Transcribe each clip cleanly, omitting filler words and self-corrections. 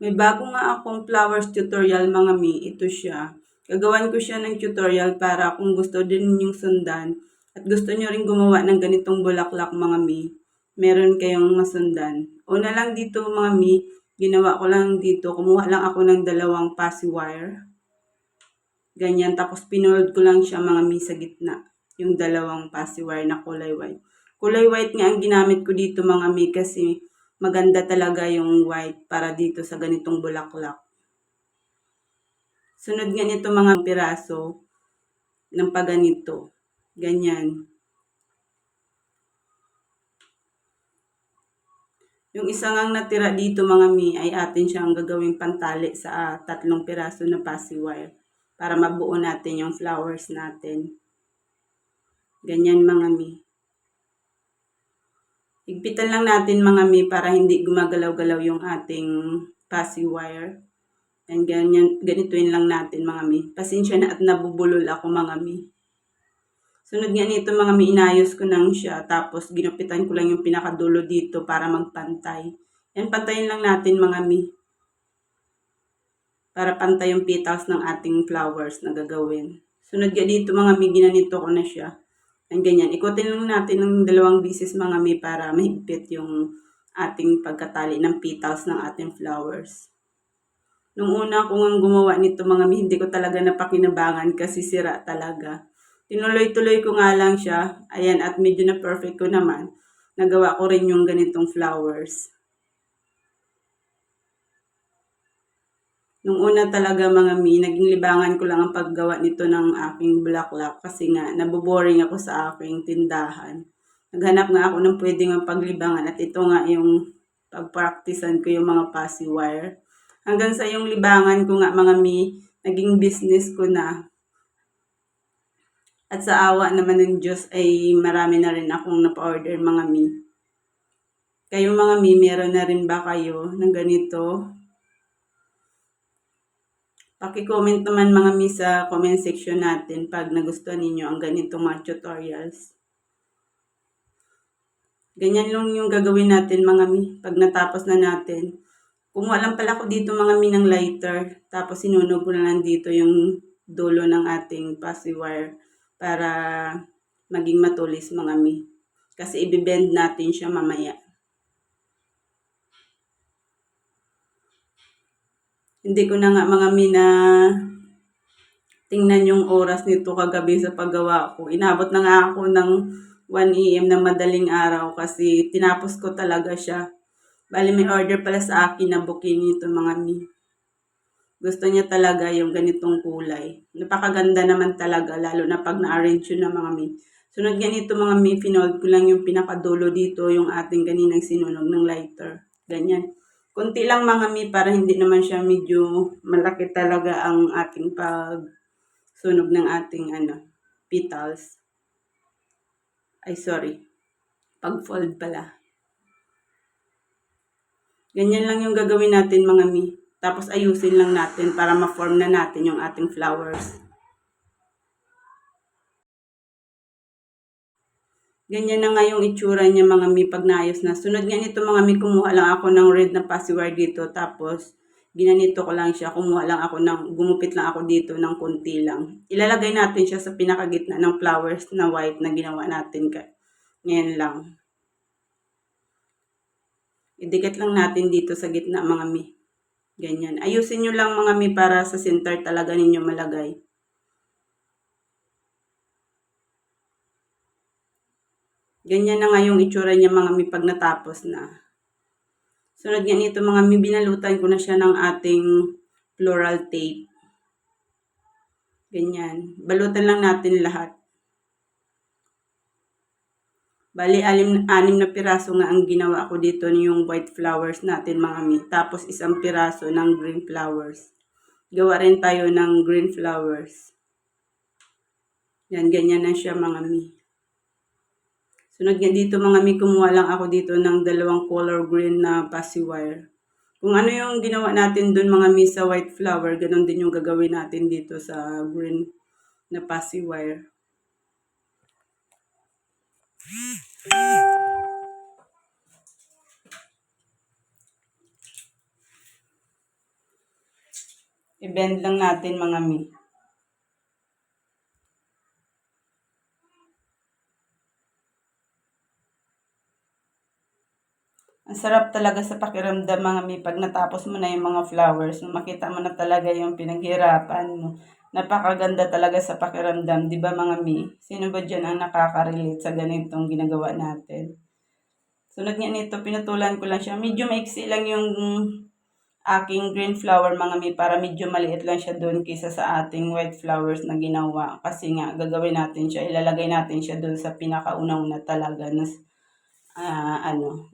May bago nga akong flowers tutorial mga mi. Ito siya. Gagawan ko siya ng tutorial para kung gusto din ninyong sundan at gusto nyo rin gumawa ng ganitong bulaklak mga mi, meron kayong masundan. Una lang dito mga mi, ginawa ko lang dito, kumuha lang ako ng 2 passy wire. Ganyan, tapos pinold ko lang siya mga mi sa gitna. Yung 2 passy wire na kulay white. Kulay white nga ang ginamit ko dito mga mi kasi maganda talaga yung white para dito sa ganitong bulaklak. Sunod nga nito mga piraso ng paganito. Ganyan. Yung isa ngang natira dito mga mi ay atin siyang gagawing pantali sa 3 piraso na passy wire para mabuo natin yung flowers natin. Ganyan mga mi. Higpitan lang natin mga mi para hindi gumagalaw-galaw yung ating passy wire. And ganituin lang natin mga mi. Pasensya na at nabubulol ako mga mi. Sunod nga nito mga mi, inayos ko nang siya. Tapos ginupitan ko lang yung pinakadulo dito para magpantay. Yan, pantayin lang natin mga mi. Para pantay yung petals ng ating flowers na gagawin. Sunod nga dito mga mi, ginanito ko na siya. Yan ganyan. Ikutin lang natin ng 2 bisis mga mi para mahigpit yung ating pagkatali ng petals ng ating flowers. Nung una ko nga gumawa nito mga mi, hindi ko talaga napakinabangan kasi sira talaga. Tinuloy-tuloy ko nga lang siya. Ayan, at medyo na perfect ko naman. Nagawa ko rin yung ganitong flowers. Nung una talaga mga mi, naging libangan ko lang ang paggawa nito ng aking bulaklak kasi nga naboboring ako sa aking tindahan. Naghanap nga ako ng pwedeng mapaglibangan at ito nga yung pagpraktisan ko yung mga passy wire. Hanggang sa yung libangan ko nga mga mi, naging business ko na. At sa awa naman ng Diyos ay marami na rin akong napa-order mga mi. Kayo mga mi, meron na rin ba kayo ng ganito? Paki-comment naman mga mi sa comment section natin pag nagustuhan ninyo ang ganitong mga tutorials. Ganyan lang yung gagawin natin mga mi pag natapos na natin. Kumuha lang pala ako dito mga mi ng lighter. Tapos sinunog ko na lang dito yung dulo ng ating passy wire para maging matulis mga mi. Kasi i-bend natin siya mamaya. Hindi ko na nga mga mi na tingnan yung oras nito kagabi sa paggawa ko. Inabot na nga ako ng 1 AM ng madaling araw kasi tinapos ko talaga siya. Bali may order pala sa akin na bouquet nito mga mi. Gusto niya talaga yung ganitong kulay. Napakaganda naman talaga, lalo na pag na-arrange yun na mga mi. Sunod ganito mga mi, pinold ko lang yung pinakadulo dito, yung ating kaninang sinunog ng lighter. Ganyan. Kunti lang mga mi para hindi naman siya medyo malaki talaga ang ating pagsunog ng ating petals. Ay sorry, pag-fold pala. Ganyan lang yung gagawin natin mga mi. Tapos ayusin lang natin para ma-form na natin yung ating flowers. Ganyan na nga yung itsura niya mga mi pag naayos na. Sunod nga nito mga mi, kumuha lang ako ng red na passy wire dito. Tapos ginanito ko lang siya. Gumupit lang ako dito ng konti lang. Ilalagay natin siya sa pinakagitna ng flowers na white na ginawa natin. Ngayon lang. Idikit lang natin dito sa gitna mga mi. Ganyan. Ayusin nyo lang mga mi para sa center talaga ninyo malagay. Ganyan na nga yung itsura niya mga mi pag natapos na. Sunod nga nito mga mi, binalutan ko na siya ng ating floral tape. Ganyan. Balutan lang natin lahat. Bali, 6 na piraso nga ang ginawa ko dito yung white flowers natin mga mi. Tapos 1 piraso ng green flowers. Gawa rin tayo ng green flowers. Yan, ganyan na siya mga mi. Sunod nga dito mga mi, kumuha lang ako dito ng 2 color green na passy wire. Kung ano yung ginawa natin dun mga mi sa white flower, ganun din yung gagawin natin dito sa green na passy wire. I-bend lang natin mga mi. Ang sarap talaga sa pakiramdam mga mi pag natapos mo na yung mga flowers. Makita mo na talaga yung pinaghirapan mo. Napakaganda talaga sa pakiramdam, di ba mga mi? Sino ba dyan ang nakaka-relate sa ganitong ginagawa natin? Sunod nga nito, pinutulan ko lang siya. Medyo maiksi lang yung aking green flower mga mi para medyo maliit lang siya doon kaysa sa ating white flowers na ginawa. Kasi nga, gagawin natin siya, ilalagay natin siya doon sa pinakauna-una talaga na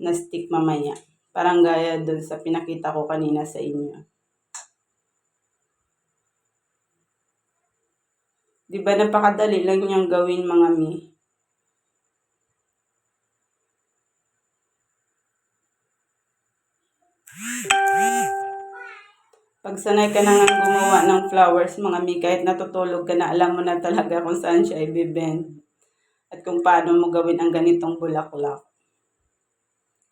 na stick mamaya. Parang gaya doon sa pinakita ko kanina sa inyo. Di ba napakadali lang niyang gawin mga mi? Pag sanay ka na nga gumawa ng flowers mga mi, kahit natutulog ka na, alam mo na talaga kung saan siya ibibend. At kung paano mo gawin ang ganitong bulaklak.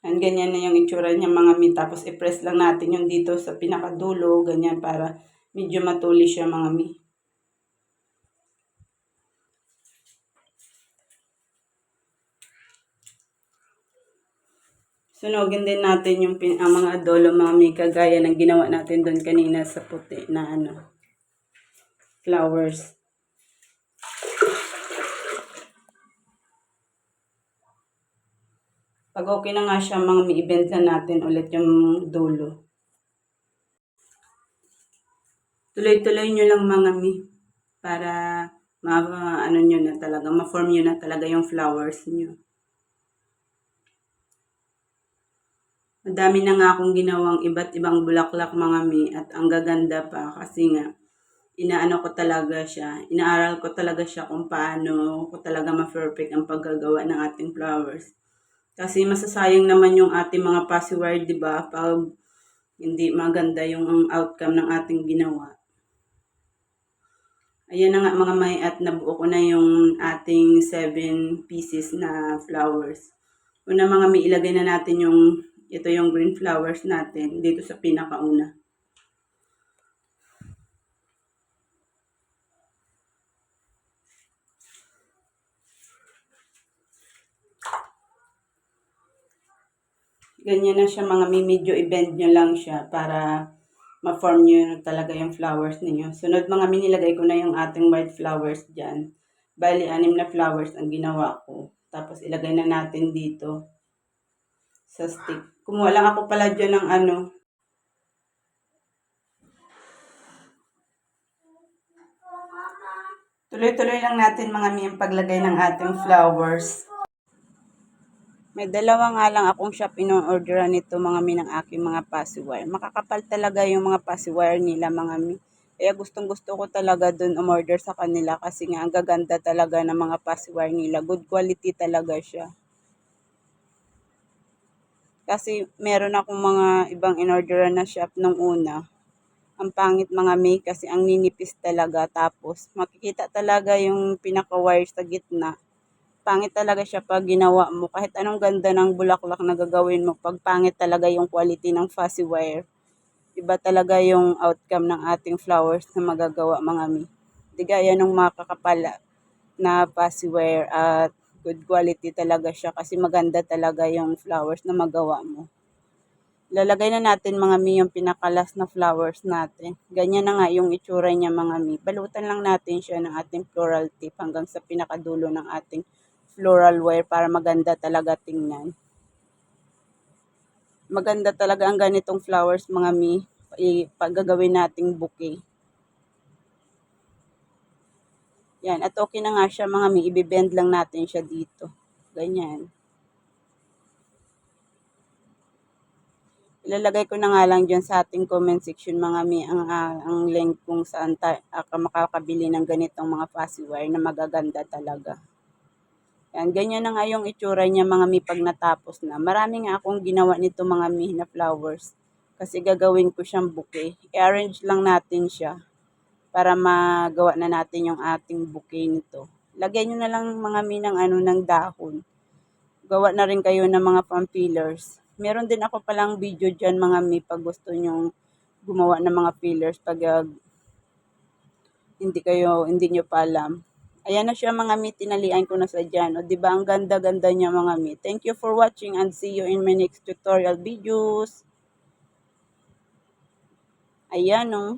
And ganyan na yung itsura niya mga mi. Tapos i-press lang natin yung dito sa pinakadulo. Ganyan para medyo matulis siya mga mi. Sunugin din natin yung ang mga dolo mga mi. Kagaya ng ginawa natin doon kanina sa puti na flowers. Pag okay na nga siya mga mi, i-bend na natin ulit yung dulo. Tuloy-tuloy nyo lang mga mi para ano nyo na talaga, ma-form nyo na talaga yung flowers nyo. Madami na nga akong ginawang iba't ibang bulaklak mga mi at ang gaganda pa kasi nga inaano ko talaga siya, inaaral ko talaga siya kung paano ko talaga ma-perfect ang paggagawa ng ating flowers. Kasi masasayang naman yung ating mga password, di ba? Pag hindi maganda yung outcome ng ating ginawa. Ayan na nga mga may at nabuo ko na yung ating 7 pieces na flowers. Una mga may ilagay na natin ito yung green flowers natin dito sa pinakauna. Ganyan na siya mga may, medyo i-bend nyo lang siya para ma-form nyo talaga yung flowers ninyo. Sunod mga may, nilagay ko na yung ating white flowers dyan. Bali, 6 na flowers ang ginawa ko. Tapos ilagay na natin dito sa stick. Kumuha lang ako pala dyan ng tuloy-tuloy lang natin mga mi ang paglagay ng ating flowers. May dalawa nga lang akong shop in-orderan nito mga mi ng aking mga paciwire. Makakapal talaga yung mga paciwire nila mga mi. Kaya gustong gusto ko talaga dun umorder sa kanila kasi nga ang gaganda talaga ng mga paciwire nila. Good quality talaga siya. Kasi meron akong mga ibang in-orderan na shop nung una. Ang pangit mga mi kasi ang ninipis talaga. Tapos makikita talaga yung pinaka-wire sa gitna. Pangit talaga siya pag ginawa mo. Kahit anong ganda ng bulaklak na gagawin mo, pag pangit talaga yung quality ng fuzzy wire, iba talaga yung outcome ng ating flowers na magagawa mga mi. Di gaya ng mga kakapala na fuzzy wire at good quality talaga siya kasi maganda talaga yung flowers na magawa mo. Lalagay na natin mga mi yung pinakalas na flowers natin. Ganyan na nga yung itsura niya mga mi. Balutan lang natin siya ng ating floral tip hanggang sa pinakadulo ng ating floral wire para maganda talaga tingnan. Maganda talaga ang ganitong flowers mga mi pag gagawin nating bouquet. Yan, at okay na nga siya mga mi, ibibend lang natin siya dito. Ganyan. Ilalagay ko na nga lang dyan sa ating comment section mga mi ang link kung saan makakabili ng ganitong mga fuzzy wire na magaganda talaga. Yan, ganyan na nga yung itsura niya mga mi pag natapos na. Marami nga akong ginawa nito mga mi na flowers kasi gagawin ko siyang bouquet. I-arrange lang natin siya para magawa na natin yung ating bouquet nito. Lagyan nyo na lang mga mi ng dahon. Gawa na rin kayo ng mga pang-fillers. Meron din ako palang video dyan mga mi pag gusto nyong gumawa ng mga fillers pag hindi nyo pa alam. Ayan na siya mga mi, tinalian ko na sa dyan. O, diba, ang ganda-ganda niya mga mi. Thank you for watching and see you in my next tutorial videos. Ayan, oh.